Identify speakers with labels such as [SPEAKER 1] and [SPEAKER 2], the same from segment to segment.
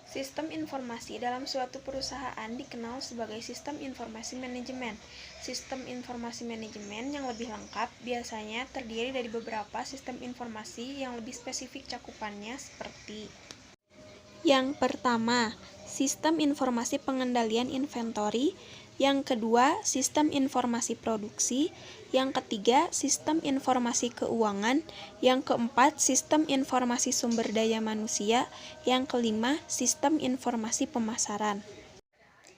[SPEAKER 1] Sistem informasi dalam suatu perusahaan dikenal sebagai sistem informasi manajemen. Sistem informasi manajemen yang lebih lengkap biasanya terdiri dari beberapa sistem informasi yang lebih spesifik cakupannya seperti: yang pertama, sistem informasi pengendalian inventory. Yang kedua, sistem informasi produksi. Yang ketiga, sistem informasi keuangan. Yang keempat, sistem informasi sumber daya manusia. Yang kelima, sistem informasi pemasaran.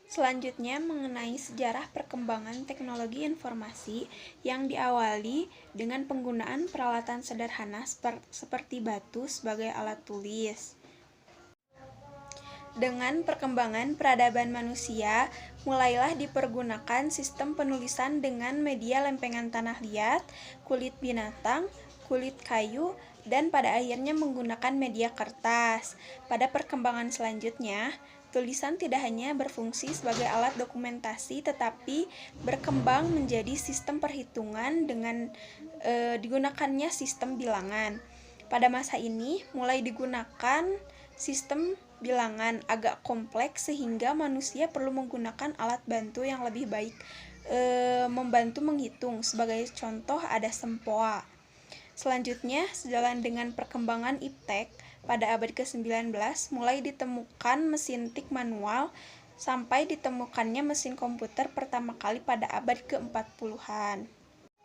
[SPEAKER 1] Selanjutnya, mengenai sejarah perkembangan teknologi informasi yang diawali dengan penggunaan peralatan sederhana seperti batu sebagai alat tulis. Dengan perkembangan peradaban manusia, mulailah dipergunakan sistem penulisan dengan media lempengan tanah liat, kulit binatang, kulit kayu, dan pada akhirnya menggunakan media kertas. Pada perkembangan selanjutnya, tulisan tidak hanya berfungsi sebagai alat dokumentasi, tetapi berkembang menjadi sistem perhitungan dengan digunakannya sistem bilangan. Pada masa ini, mulai digunakan sistem bilangan agak kompleks sehingga manusia perlu menggunakan alat bantu yang lebih baik membantu menghitung. Sebagai contoh ada sempoa. Selanjutnya, sejalan dengan perkembangan iptek, pada abad ke-19 mulai ditemukan mesin tik manual sampai ditemukannya mesin komputer pertama kali pada abad ke-40-an.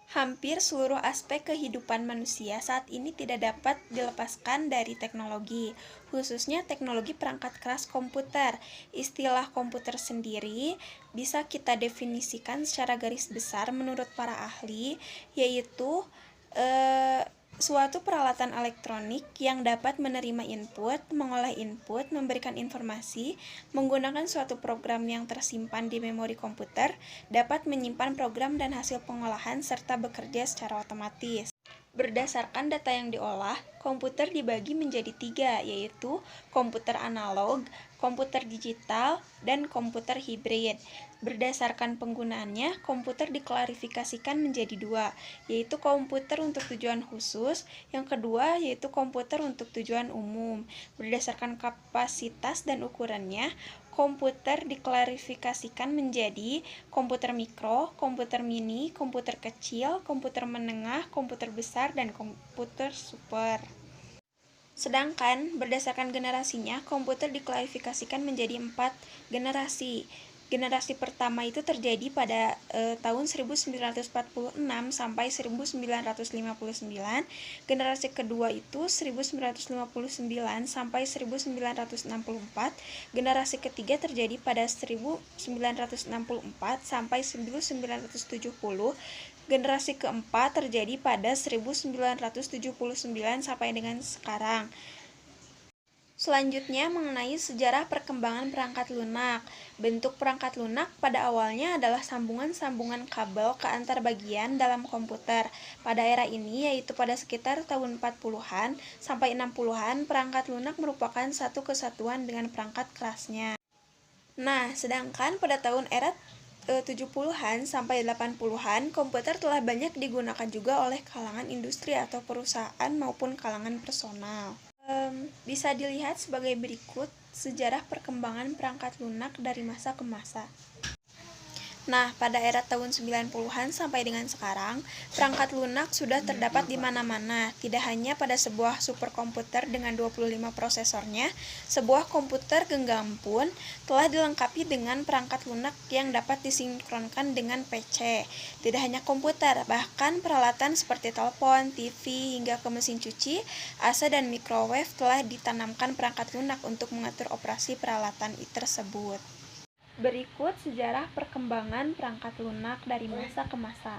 [SPEAKER 1] Hampir seluruh aspek kehidupan manusia saat ini tidak dapat dilepaskan dari teknologi, khususnya teknologi perangkat keras komputer. Istilah komputer sendiri bisa kita definisikan secara garis besar menurut para ahli, yaitu suatu peralatan elektronik yang dapat menerima input, mengolah input, memberikan informasi, menggunakan suatu program yang tersimpan di memori komputer, dapat menyimpan program dan hasil pengolahan, serta bekerja secara otomatis. Berdasarkan data yang diolah, komputer dibagi menjadi 3, yaitu komputer analog, komputer digital, dan komputer hibrid. Berdasarkan penggunaannya, komputer diklasifikasikan menjadi 2, yaitu komputer untuk tujuan khusus, yang kedua yaitu komputer untuk tujuan umum. Berdasarkan kapasitas dan ukurannya, komputer diklasifikasikan menjadi komputer mikro, komputer mini, komputer kecil, komputer menengah, komputer besar, dan komputer super. Sedangkan berdasarkan generasinya, komputer diklasifikasikan menjadi 4 generasi. Generasi pertama itu terjadi pada tahun 1946 sampai 1959. Generasi kedua itu 1959 sampai 1964. Generasi ketiga terjadi pada 1964 sampai 1970. Generasi keempat terjadi pada 1979 sampai dengan sekarang. Selanjutnya, mengenai sejarah perkembangan perangkat lunak. Bentuk perangkat lunak pada awalnya adalah sambungan-sambungan kabel ke antar bagian dalam komputer. Pada era ini, yaitu pada sekitar tahun 40-an sampai 60-an, perangkat lunak merupakan satu kesatuan dengan perangkat kerasnya. Nah, sedangkan pada tahun era 70-an sampai 80-an, komputer telah banyak digunakan juga oleh kalangan industri atau perusahaan maupun kalangan personal. Bisa dilihat sebagai berikut sejarah perkembangan perangkat lunak dari masa ke masa. Nah, pada era tahun 90-an sampai dengan sekarang, perangkat lunak sudah terdapat di mana-mana. Tidak hanya pada sebuah superkomputer dengan 25 prosesornya, sebuah komputer genggam pun telah dilengkapi dengan perangkat lunak yang dapat disinkronkan dengan PC. Tidak hanya komputer, bahkan peralatan seperti telepon, TV, hingga ke mesin cuci, AC, dan microwave telah ditanamkan perangkat lunak untuk mengatur operasi peralatan tersebut. Berikut sejarah perkembangan perangkat lunak dari masa ke masa.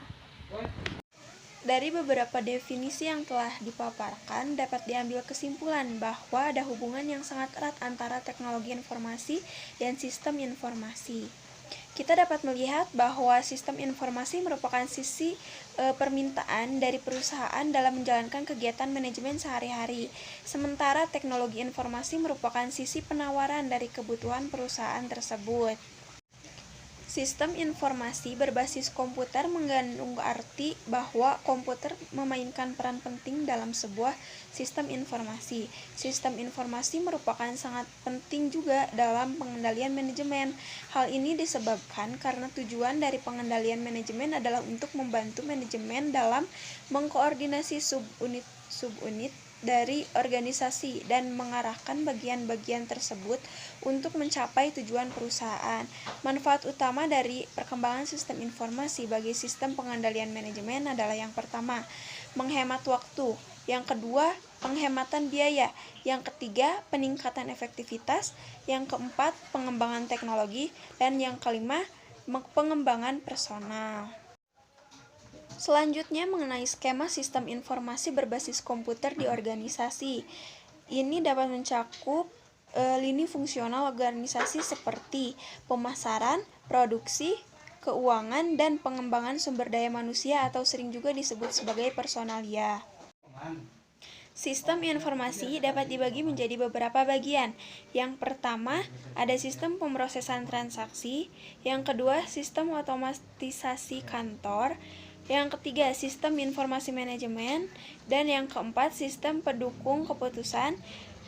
[SPEAKER 1] Dari beberapa definisi yang telah dipaparkan, dapat diambil kesimpulan bahwa ada hubungan yang sangat erat antara teknologi informasi dan sistem informasi. Kita dapat melihat bahwa sistem informasi merupakan sisi permintaan dari perusahaan dalam menjalankan kegiatan manajemen sehari-hari, sementara teknologi informasi merupakan sisi penawaran dari kebutuhan perusahaan tersebut. Sistem informasi berbasis komputer mengandung arti bahwa komputer memainkan peran penting dalam sebuah sistem informasi. Sistem informasi merupakan sangat penting juga dalam pengendalian manajemen. Hal ini disebabkan karena tujuan dari pengendalian manajemen adalah untuk membantu manajemen dalam mengkoordinasi subunit dari organisasi dan mengarahkan bagian-bagian tersebut untuk mencapai tujuan perusahaan. Manfaat utama dari perkembangan sistem informasi bagi sistem pengendalian manajemen adalah yang pertama, menghemat waktu, yang kedua, penghematan biaya, yang ketiga, peningkatan efektivitas, yang keempat, pengembangan teknologi, dan yang kelima, pengembangan personal. Selanjutnya mengenai skema sistem informasi berbasis komputer di organisasi. Ini dapat mencakup lini fungsional organisasi seperti pemasaran, produksi, keuangan, dan pengembangan sumber daya manusia atau sering juga disebut sebagai personalia. Sistem informasi dapat dibagi menjadi beberapa bagian. Yang pertama, ada sistem pemrosesan transaksi. Yang kedua, sistem otomatisasi kantor. Yang ketiga, sistem informasi manajemen. Dan yang keempat, sistem pendukung keputusan.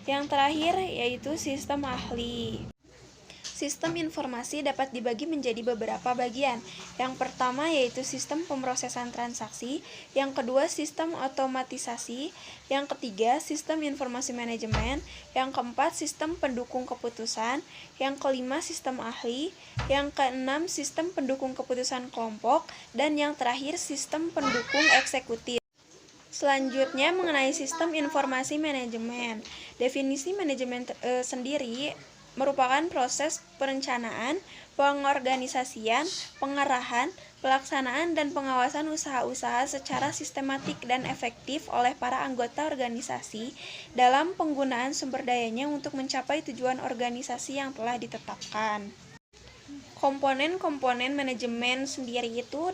[SPEAKER 1] Yang terakhir, yaitu sistem ahli. Sistem informasi dapat dibagi menjadi beberapa bagian. Yang pertama yaitu sistem pemrosesan transaksi, yang kedua sistem otomatisasi, yang ketiga sistem informasi manajemen, yang keempat sistem pendukung keputusan, yang kelima sistem ahli, yang keenam sistem pendukung keputusan kelompok, dan yang terakhir sistem pendukung eksekutif. Selanjutnya mengenai sistem informasi manajemen. Definisi manajemen sendiri merupakan proses perencanaan, pengorganisasian, pengarahan, pelaksanaan, dan pengawasan usaha-usaha secara sistematik dan efektif oleh para anggota organisasi dalam penggunaan sumber dayanya untuk mencapai tujuan organisasi yang telah ditetapkan. Komponen-komponen manajemen sendiri itu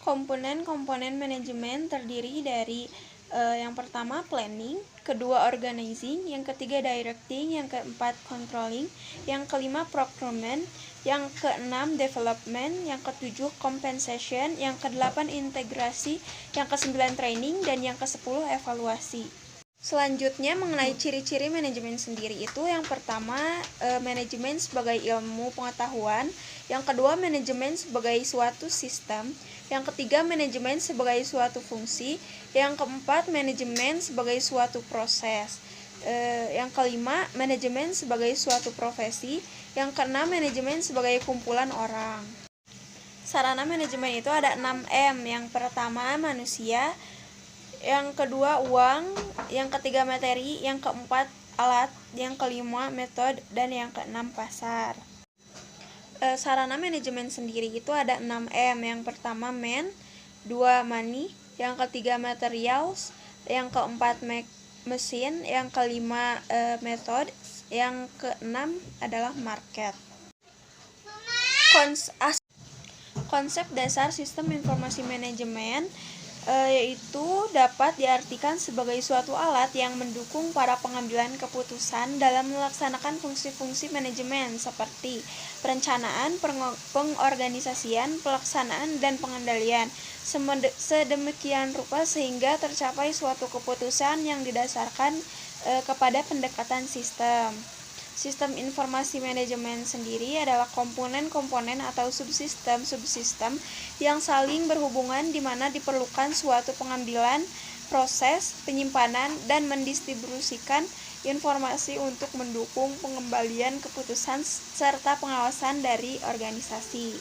[SPEAKER 1] Komponen-komponen manajemen terdiri dari yang pertama planning, kedua organizing, yang ketiga directing, yang keempat controlling, yang kelima procurement, yang keenam development, yang ketujuh compensation, yang kedelapan integrasi, yang kesembilan training, dan yang kesepuluh evaluasi. Selanjutnya mengenai ciri-ciri manajemen sendiri itu yang pertama manajemen sebagai ilmu pengetahuan, yang kedua manajemen sebagai suatu sistem, yang ketiga manajemen sebagai suatu fungsi, yang keempat manajemen sebagai suatu proses, yang kelima manajemen sebagai suatu profesi, yang keenam manajemen sebagai kumpulan orang. Sarana manajemen itu ada 6M. Yang pertama manusia, yang kedua uang, yang ketiga materi, yang keempat alat, yang kelima metode, dan yang keenam pasar. Sarana manajemen sendiri itu ada 6M. Yang pertama man, 2 money, yang ketiga materials, yang keempat mesin, yang kelima method, yang keenam adalah market. Konsep dasar sistem informasi manajemen yaitu dapat diartikan sebagai suatu alat yang mendukung para pengambilan keputusan dalam melaksanakan fungsi-fungsi manajemen seperti perencanaan, pengorganisasian, pelaksanaan, dan pengendalian sedemikian rupa sehingga tercapai suatu keputusan yang didasarkan kepada pendekatan sistem. Sistem informasi manajemen sendiri adalah komponen-komponen atau subsistem yang saling berhubungan di mana diperlukan suatu pengambilan, proses, penyimpanan, dan mendistribusikan informasi untuk mendukung pengembalian keputusan serta pengawasan dari organisasi.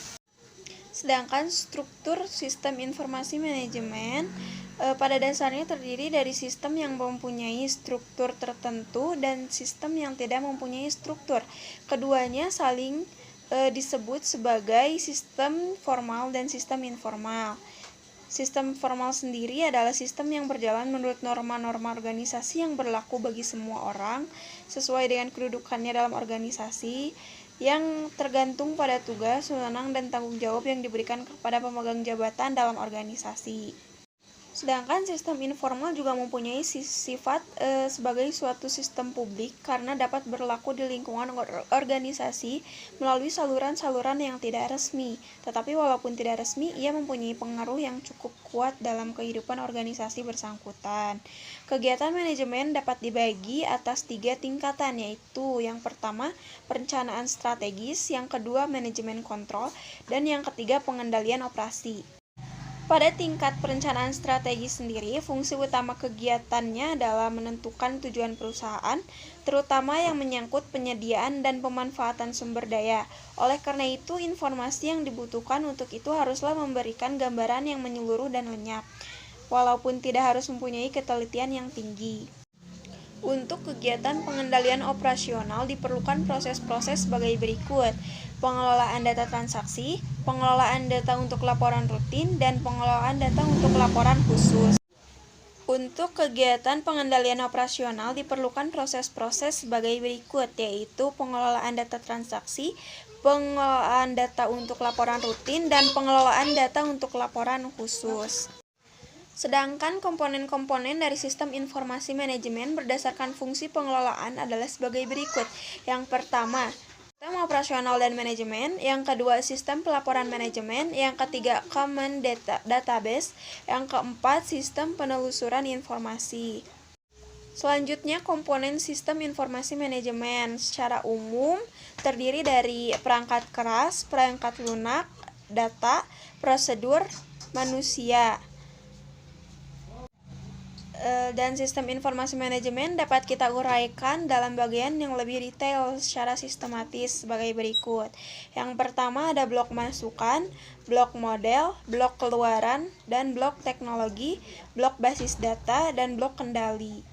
[SPEAKER 1] Sedangkan struktur sistem informasi manajemen pada dasarnya terdiri dari sistem yang mempunyai struktur tertentu dan sistem yang tidak mempunyai struktur. Keduanya saling disebut sebagai sistem formal dan sistem informal. Sistem formal sendiri adalah sistem yang berjalan menurut norma-norma organisasi yang berlaku bagi semua orang sesuai dengan kedudukannya dalam organisasi, yang tergantung pada tugas, wewenang, dan tanggung jawab yang diberikan kepada pemegang jabatan dalam organisasi. Sedangkan sistem informal juga mempunyai sifat sebagai suatu sistem publik karena dapat berlaku di lingkungan organisasi melalui saluran-saluran yang tidak resmi. Tetapi walaupun tidak resmi, ia mempunyai pengaruh yang cukup kuat dalam kehidupan organisasi bersangkutan. Kegiatan manajemen dapat dibagi atas 3 tingkatan, yaitu yang pertama perencanaan strategis, yang kedua manajemen kontrol, dan yang ketiga pengendalian operasi. Pada tingkat perencanaan strategi sendiri, fungsi utama kegiatannya adalah menentukan tujuan perusahaan, terutama yang menyangkut penyediaan dan pemanfaatan sumber daya. Oleh karena itu, informasi yang dibutuhkan untuk itu haruslah memberikan gambaran yang menyeluruh dan lenyap, walaupun tidak harus mempunyai ketelitian yang tinggi. Untuk kegiatan pengendalian operasional diperlukan proses-proses sebagai berikut: pengelolaan data transaksi, pengelolaan data untuk laporan rutin, dan pengelolaan data untuk laporan khusus. Untuk kegiatan pengendalian operasional diperlukan proses-proses sebagai berikut, yaitu pengelolaan data transaksi, pengelolaan data untuk laporan rutin, dan pengelolaan data untuk laporan khusus. Sedangkan komponen-komponen dari sistem informasi manajemen berdasarkan fungsi pengelolaan adalah sebagai berikut. Yang pertama, sistem operasional dan manajemen. Yang kedua, sistem pelaporan manajemen. Yang ketiga, common database. Yang keempat, sistem penelusuran informasi. Selanjutnya, komponen sistem informasi manajemen secara umum terdiri dari perangkat keras, perangkat lunak, data, prosedur, manusia. Dan sistem informasi manajemen dapat kita uraikan dalam bagian yang lebih detail secara sistematis sebagai berikut. Yang pertama ada blok masukan, blok model, blok keluaran, dan blok teknologi, blok basis data, dan blok kendali.